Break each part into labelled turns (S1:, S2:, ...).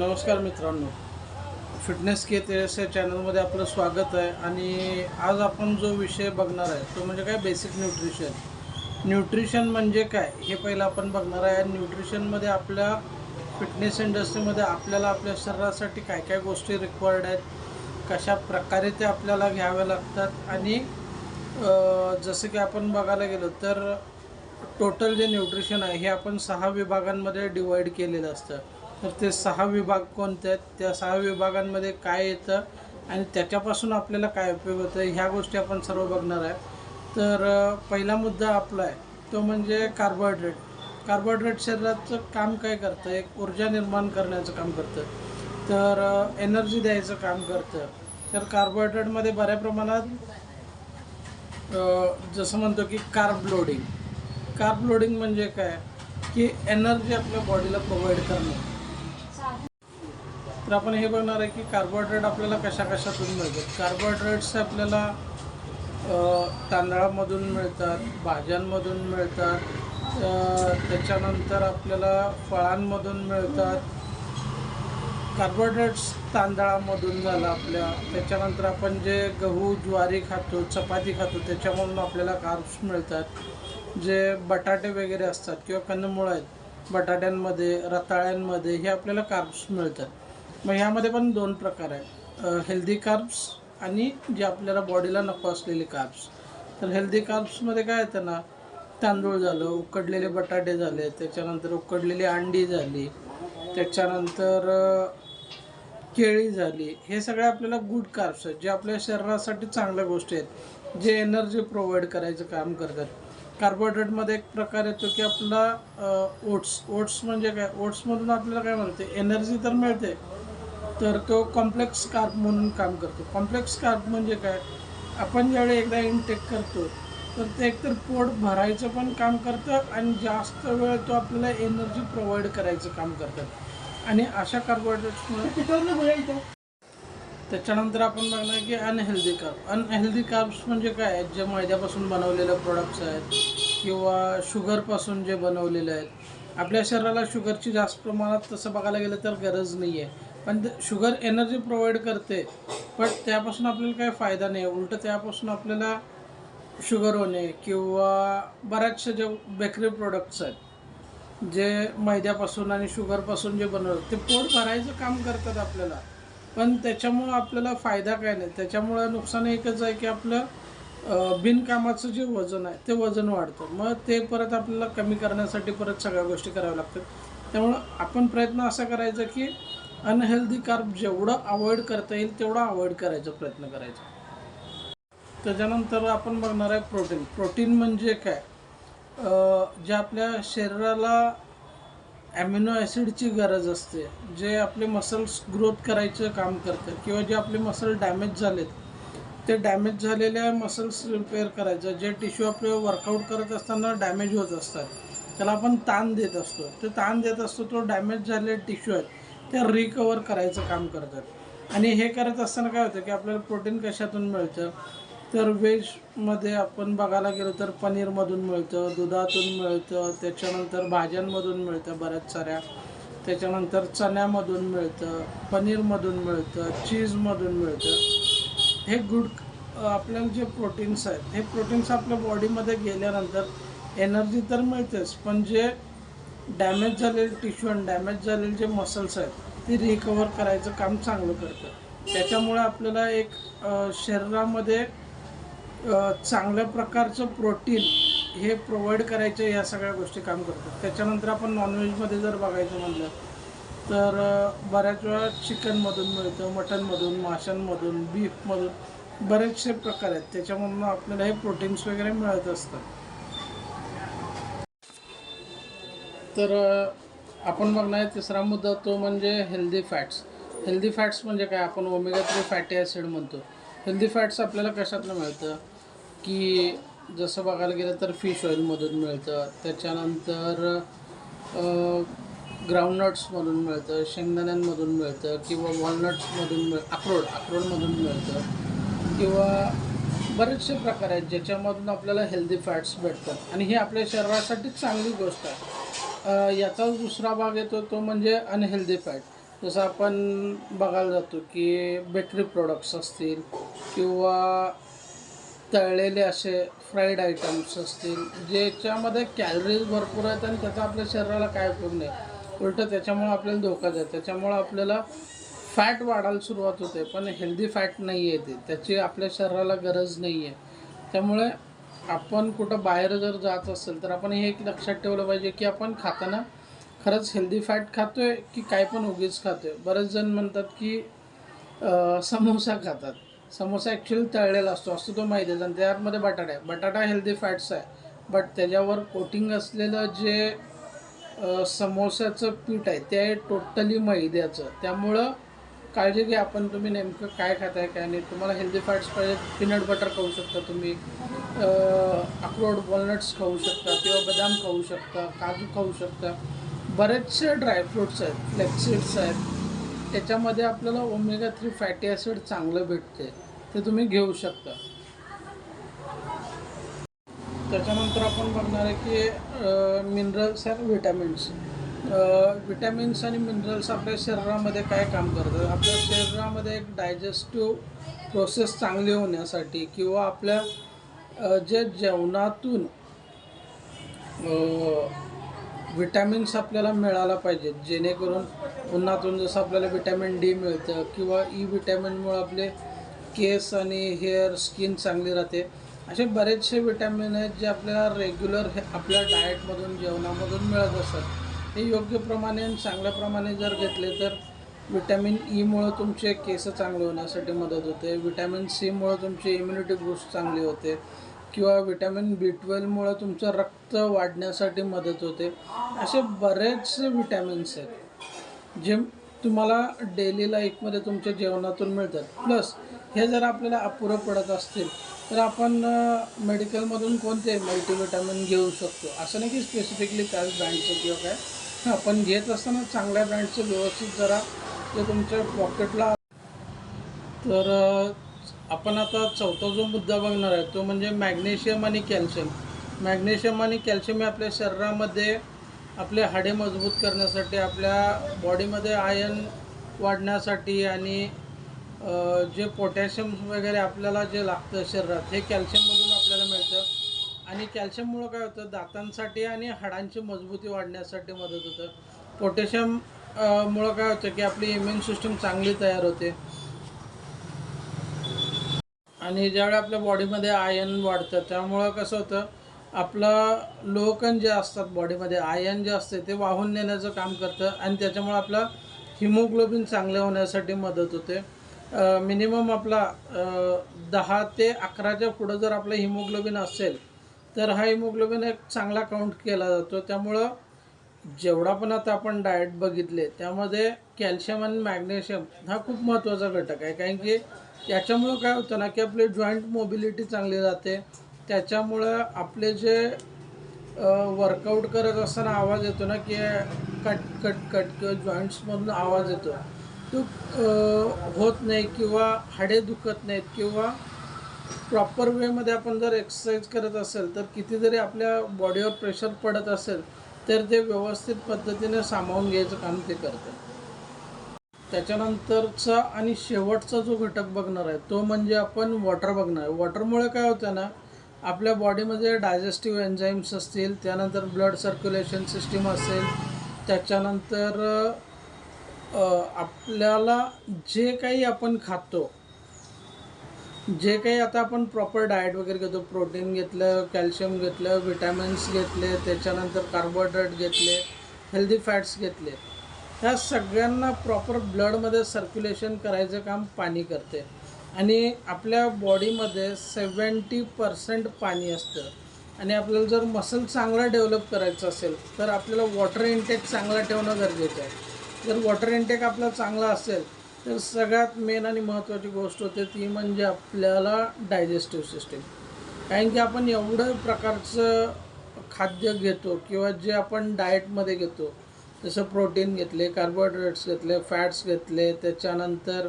S1: नमस्कार मित्रांनो, फिटनेस केत या चॅनलमध्ये आपलं स्वागत आहे. आणि आज आपण जो विषय बघणार आहे तो म्हणजे काय, बेसिक न्यूट्रिशन म्हणजे काय हे पहिलं आपण बघणार आहे. न्यूट्रिशनमध्ये आपल्या फिटनेस इंडस्ट्रीमध्ये आपल्याला आपल्या शरीरासाठी काय काय गोष्टी रिक्वायर्ड आहेत, कशा प्रकारे ते आपल्याला घ्याव्या लागतात. आणि जसं की आपण बघायला गेलो तर टोटल जे न्यूट्रिशन आहे हे आपण 6 विभागांमध्ये डिवाईड केलेलं असतं. तर ते 6 विभाग कोणते आहेत, त्या 6 विभागांमध्ये काय येतं आणि त्याच्यापासून आपल्याला काय उपयोग होतं, ह्या गोष्टी आपण सर्व बघणार आहे. तर पहिला मुद्दा आपला आहे तो म्हणजे कार्बोहायड्रेट शरीराचं काम काय करतं, एक ऊर्जा निर्माण करण्याचं काम करतं, तर एनर्जी द्यायचं काम करतं. तर कार्बोहायड्रेटमध्ये बऱ्या प्रमाणात जसं म्हणतो की कार्ब लोडिंग म्हणजे काय की एनर्जी आपल्या बॉडीला प्रोव्हाइड करणे. तर आपण हे बघणार आहे की कार्बोहायड्रेट आपल्याला कशातून मिळतात. कार्बोहायड्रेट्स आपल्याला तांदळामधून मिळतात, भाज्यांमधून मिळतात, त्याच्यानंतर आपल्याला फळांमधून मिळतात. कार्बोहायड्रेट्स तांदळामधून झालं आपल्या, त्याच्यानंतर आपण जे गहू ज्वारी खातो, चपाती खातो त्याच्यामधून आपल्याला कार्ब्स मिळतात. जे बटाटे वगैरे असतात किंवा कंदमुळं आहेत बटाट्यांमध्ये, रताळ्यांमध्ये, हे आपल्याला कार्ब्स मिळतात. मग ह्यामध्ये पण 2 प्रकार आहेत, हेल्दी कार्ब्स आणि जे आपल्याला बॉडीला नको असलेले कार्ब्स. तर हेल्दी कार्ब्समध्ये काय येतं ना, तांदूळ झालं, उकडलेले बटाटे झाले, त्याच्यानंतर उकडलेली अंडी झाली, त्याच्यानंतर केळी झाली, हे सगळे आपल्याला गुड कार्ब्स आहेत जे आपल्या शरीरासाठी चांगल्या गोष्टी आहेत, जे एनर्जी प्रोव्हाइड करायचं काम करतात. कार्बोहायड्रेटमध्ये एक प्रकार येतो की आपला ओट्स म्हणजे काय, ओट्समधून आपल्याला काय मिळते, एनर्जी तर मिळते, तर तो कॉम्प्लेक्स कार्ब म्हणून काम करतो. कॉम्प्लेक्स कार्ब म्हणजे काय, आपण ज्यावेळी एकदा इनटेक करतो तर ते एकतर पोट भरायचं पण काम करतं आणि जास्त वेळ तो आपल्याला एनर्जी प्रोव्हाइड करायचं काम करतात. आणि अशा कार्बोहायड्रेट्समुळे त्याच्यानंतर आपण बघणार की अनहेल्दी कार्ब्स म्हणजे काय आहेत, जे मैद्यापासून बनवलेले प्रोडक्ट्स आहेत किंवा शुगरपासून जे बनवलेले आहेत. आपल्या शरीराला शुगरची जास्त प्रमाणात तसं बघायला गेलं तर गरज नाही आहे, पण शुगर एनर्जी प्रोव्हाइड करते, पण त्यापासून आपल्याला काही फायदा नाही. उलटं त्यापासून आपल्याला शुगर होणे किंवा बऱ्याचशा जे बेकरी प्रोडक्ट्स आहेत जे मैद्यापासून आणि शुगरपासून जे बनवतात ते पोट भरायचं काम करतात आपल्याला, पण त्याच्यामुळं आपल्याला फायदा काय नाही. त्याच्यामुळं नुकसान एकच आहे की आपलं बिनकामाचं जे वजन आहे ते वजन वाढतं. मग ते परत आपल्याला कमी करण्यासाठी परत सगळ्या गोष्टी कराव्या लागतात. त्यामुळं आपण प्रयत्न असा करायचा की अनहेल्दी कार्ब जेवढं अवॉइड करता येईल तेवढं अवॉइड करायचा प्रयत्न करायचा. त्याच्यानंतर आपण बघणार आहे प्रोटीन म्हणजे काय, जे आपल्या शरीराला ॲमिनो ॲसिडची गरज असते, जे आपले मसल्स ग्रोथ करायचं काम करतं किंवा जे आपले मसल डॅमेज झालेत ते डॅमेज झालेल्या मसल्स रिपेअर करायचं. जे टिश्यू आपले वर्कआउट करत असताना डॅमेज होत असतात त्याला आपण ताण देत असतो, ते ताण देत असतो, तो डॅमेज झालेले टिश्यू आहेत ते रिकवर करायचं काम करतात. आणि हे करत असताना काय होतं की आपल्याला प्रोटीन कशातून मिळतं, तर व्हेजमध्ये आपण बघायला गेलो तर पनीरमधून मिळतं, दुधातून मिळतं, त्याच्यानंतर भाज्यांमधून मिळतं बऱ्याच साऱ्या, त्याच्यानंतर चण्यामधून मिळतं, पनीरमधून मिळतं, चीजमधून मिळतं. हे गुड आपल्याला जे प्रोटीन्स आहेत, हे प्रोटीन्स आपल्या बॉडीमध्ये गेल्यानंतर एनर्जी तर मिळतेच, पण जे डॅमेज झालेले टिश्यू आणि डॅमेज झालेले जे मसल्स आहेत ते रिकवर करायचं काम चांगलं करतं. त्याच्यामुळे आपल्याला एक शरीरामध्ये चांगल्या प्रकारचं प्रोटीन हे प्रोव्हाइड करायचे, या सगळ्या गोष्टी काम करतात. त्याच्यानंतर आपण नॉनव्हेजमध्ये जर बघायचं म्हटलं तर बऱ्याच वेळा चिकनमधून मिळतं, मटनमधून, माशांमधून, बीफमधून बरेचसे प्रकार आहेत, त्याच्यामधून आपल्याला हे प्रोटीन्स वगैरे मिळत असतात. तर आपण बघणार तिसरा मुद्दा तो म्हणजे हेल्दी फॅट्स म्हणजे काय, आपण ओमेगा 3 फॅटी ॲसिड म्हणतो. हेल्दी फॅट्स आपल्याला कशातनं मिळतं की जसं बघायला गेलं तर फिश ऑइलमधून मिळतं, त्याच्यानंतर ग्राउंडनट्समधून मिळतं, शेंगदाण्यांमधून मिळतं किंवा वॉलनट्समधून अक्रोडमधून मिळतं, किंवा बरेचसे प्रकार आहेत ज्याच्यामधून आपल्याला हेल्दी फॅट्स भेटतात आणि ही आपल्या शरीरासाठी चांगली गोष्ट आहे. याचा दुसरा भाग येतो तो म्हणजे अनहेल्दी फॅट. जसं आपण बघायला जातो की बेकरी प्रोडक्ट्स असतील किंवा तळलेले असे फ्राईड आयटम्स असतील ज्याच्यामध्ये कॅलरीज भरपूर आहेत आणि त्याचा आपल्या शरीराला काय उपयोग नाही, उलटं त्याच्यामुळं आपल्याला धोकाच आहे. त्याच्यामुळं आपल्याला फॅट वाढायला सुरुवात होते, पण हेल्दी फॅट नाही आहे ते, त्याची आपल्या शरीराला गरज नाही आहे. त्यामुळे आपण कुठं बाहेर जर जात असेल तर आपण हे एक लक्षात ठेवलं पाहिजे की आपण खाताना खरंच हेल्दी फॅट खातो आहे की काय पण उगीच खातो आहे. बरेच जण म्हणतात की समोसा खातात. समोसा ॲक्च्युली तळलेला असतो तो मैद्याचा आणि त्यामध्ये बटाटा आहे. बटाटा हेल्दी फॅट्स आहे, बट त्याच्यावर कोटिंग असलेलं जे समोसाचं पीठ आहे ते आहे टोटली मैद्याचं. त्यामुळं काळजी घ्या आपण, तुम्ही नेमकं काय खाताय काय नाही. तुम्हाला हेल्दी फॅट्स पाहिजे, पीनट बटर खाऊ शकता तुम्ही, अक्रोड वॉलनट्स खाऊ शकता किंवा बदाम खाऊ शकता, काजू खाऊ शकता. बरेचसे ड्रायफ्रूट्स आहेत, फ्लेक्सीड्स आहेत, त्याच्यामध्ये आपल्याला ओमेगा 3 फॅटी ॲसिड चांगलं भेटते, ते तुम्ही घेऊ शकता. त्याच्यानंतर आपण बघणार आहे की मिनरल्स आणि विटॅमिन्स. विटॅमिन्स आणि मिनरल्स आपल्या शरीरामध्ये काय काम करतात, आपल्या शरीरामध्ये एक डायजेस्टिव्ह प्रोसेस चांगली होण्यासाठी किंवा आपल्या जे जेवणातून विटॅमिन्स आपल्याला मिळायला पाहिजेत, जेणेकरून उन्हातून जसं आपल्याला विटॅमिन डी मिळतं किंवा ई विटॅमिनमुळे आपले केस आणि हेअर स्किन चांगली राहते. असे बरेचसे विटॅमिन आहेत जे आपल्याला रेग्युलर आपल्या डाएटमधून जेवणामधून मिळत असतात. हे योग्य प्रमाणे आणि चांगल्या प्रमाणे जर घेतले तर विटॅमिन ईमुळं तुमचे केस चांगले होण्यासाठी मदत होते, विटॅमिन सीमुळं तुमची इम्युनिटी बूस्ट चांगली होते किंवा विटॅमिन B12मुळं तुमचं रक्त वाढण्यासाठी मदत होते. असे बरेचसे विटॅमिन्स आहेत जे तुम्हाला डेली लाईफमध्ये तुमच्या जेवणातून मिळतात. प्लस हे जर आपल्याला अपुरं पडत असतील तर आपण मेडिकलमधून कोणते मल्टीविटॅमिन घेऊ शकतो. असं नाही की स्पेसिफिकली त्याच ब्रँडचं किंवा काय, आपण घेत असताना चांगल्या ब्रँडचं व्यवस्थित जरा ते तुमच्या पॉकेटला. तर आपण आता चौथा जो मुद्दा बघणार आहे तो म्हणजे मॅग्नेशियम आणि कॅल्शियम. मॅग्नेशियम आणि कॅल्शियम हे आपल्या शरीरामध्ये आपले हाडे मजबूत करण्यासाठी, आपल्या बॉडीमध्ये आयर्न वाढण्यासाठी आणि जे पोटॅशियम वगैरे आपल्याला जे लागतं शरीरात, हे कॅल्शियममधून आपल्याला मिळतं. आणि कॅल्शियममुळं काय होतं, दातांसाठी आणि हाडांची मजबूती वाढण्यासाठी मदत होतं. पोटॅशियम मुळं काय होतं की आपली इम्युन सिस्टम चांगली तयार होते आणि ज्यावेळी आपल्या बॉडीमध्ये आयर्न वाढतं त्यामुळं कसं होतं, आपलं लोहकण जे असतात बॉडीमध्ये, आयर्न जे असते ते वाहून नेण्याचं काम करतं आणि त्याच्यामुळं आपला हिमोग्लोबिन चांगलं होण्यासाठी मदत होते. मिनिमम आपला 10 ते 11च्या पुढं जर आपलं हिमोग्लोबिन असेल तर हा हिमोग्लोबिन एक चांगला काउंट केला जातो. त्यामुळं जेवढा पण आता आपण डाएट बघितले त्यामध्ये कॅल्शियम आणि मॅग्नेशियम हा खूप महत्त्वाचा घटक आहे. कारण की याच्यामुळं काय होतं ना की आपली जॉईंट मोबिलिटी चांगली राहते. त्याच्यामुळं आपले जे वर्कआउट करत असताना आवाज येतो ना की कट कट कट किंवा जॉईंट्समधून आवाज येतो तो होत नाही किंवा हाडे दुखत नाहीत किंवा प्रॉपर वेमध्ये आपण जर एक्सरसाइज करत असेल तर किती जरी आपल्या बॉडीवर प्रेशर पडत असेल तर ते व्यवस्थित पद्धतीने सामावून घ्यायचं काम ते करतं. त्याच्यानंतरचा आणि शेवटचा जो घटक बघणार आहे तो म्हणजे आपण वॉटर बघणार आहे. वॉटरमुळे काय होतं ना, आपल्या बॉडीमध्ये डायजेस्टिव्ह एन्झाईम्स असतील, त्यानंतर ब्लड सर्क्युलेशन सिस्टीम असेल, त्याच्यानंतर आपल्याला जे काही आपण खातो, जे काही आता आपण प्रॉपर डाएट वगैरे घेतो, प्रोटीन घेतलं, कॅल्शियम घेतलं, विटॅमिन्स घेतले, त्याच्यानंतर कार्बोहायड्रेट घेतले, हेल्दी फॅट्स घेतले, ह्या सगळ्यांना प्रॉपर ब्लडमध्ये सर्क्युलेशन करायचं काम पाणी करते. आणि आपल्या बॉडीमध्ये 70% पाणी असतं आणि आपल्याला जर मसल चांगला डेव्हलप करायचं असेल तर आपल्याला वॉटर इनटेक चांगला ठेवणं गरजेचं आहे. जर वॉटर इनटेक आपला चांगला असेल तर सगळ्यात मेन आणि महत्त्वाची गोष्ट होते ती म्हणजे आपल्याला डायजेस्टिव्ह सिस्टीम. कारण की आपण एवढं प्रकारचं खाद्य घेतो किंवा जे आपण डाएटमध्ये घेतो, जसं प्रोटीन घेतले, कार्बोहायड्रेट्स घेतले, फॅट्स घेतले, त्याच्यानंतर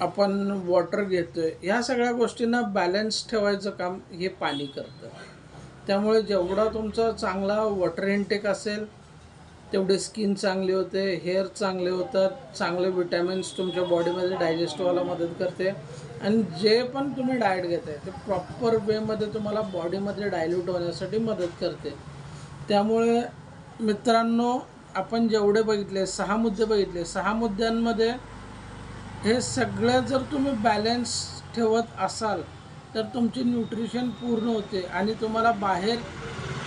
S1: आपण वॉटर घेतो आहे, ह्या सगळ्या गोष्टींना बॅलन्स ठेवायचं काम हे पाणी करतं. त्यामुळे जेवढा तुमचा चांगला वॉटर इनटेक असेल तेवढे स्किन चांगली होते, हेअर चांगले होतात, चांगले विटॅमिन्स तुमच्या बॉडीमध्ये डायजेस्ट व्हायला मदत करते आणि जे पण तुम्ही डाएट घेताय ते प्रॉपर वेमध्ये तुम्हाला बॉडीमध्ये डायल्यूट होण्यासाठी मदत करते. त्यामुळे मित्रांनो, आपण जेवढे बघितले 6 मुद्दे बघितले, 6 मुद्द्यांमध्ये हे सगळं जर तुम्ही बॅलन्स ठेवत असाल तर तुमची न्यूट्रिशन पूर्ण होते आणि तुम्हाला बाहेर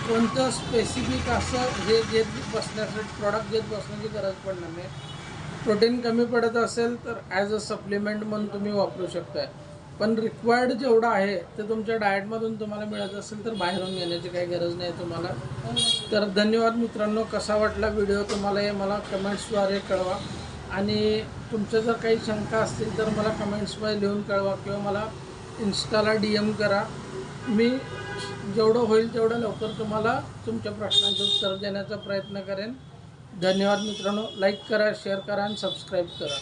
S1: कोणतं स्पेसिफिक असं हे घेत बसण्यासाठी प्रॉडक्ट घेत बसण्याची गरज पडणार नाही. प्रोटीन कमी पडत असेल तर ॲज अ सप्लिमेंट म्हणून तुम्ही वापरू शकताय, पण रिक्वायर्ड जेवढं आहे ते तुमच्या डाएटमधून तुम्हाला मिळत असेल तर बाहेरून घेण्याची काही गरज नाही तुम्हाला. तर धन्यवाद मित्रांनो. कसा वाटला व्हिडिओ तुम्हाला हे मला कमेंट्सद्वारे कळवा आणि तुमच्या जर काही शंका असतील तर मला कमेंट्समध्ये लिहून कळवा किंवा मला इन्स्टाला DM करा. मी जेवढं होईल तेवढं लवकर तुम्हाला तुमच्या प्रश्नांचे उत्तर देण्याचा प्रयत्न करेन. धन्यवाद मित्रांनो. लाईक करा, शेअर करा आणि सबस्क्राईब करा.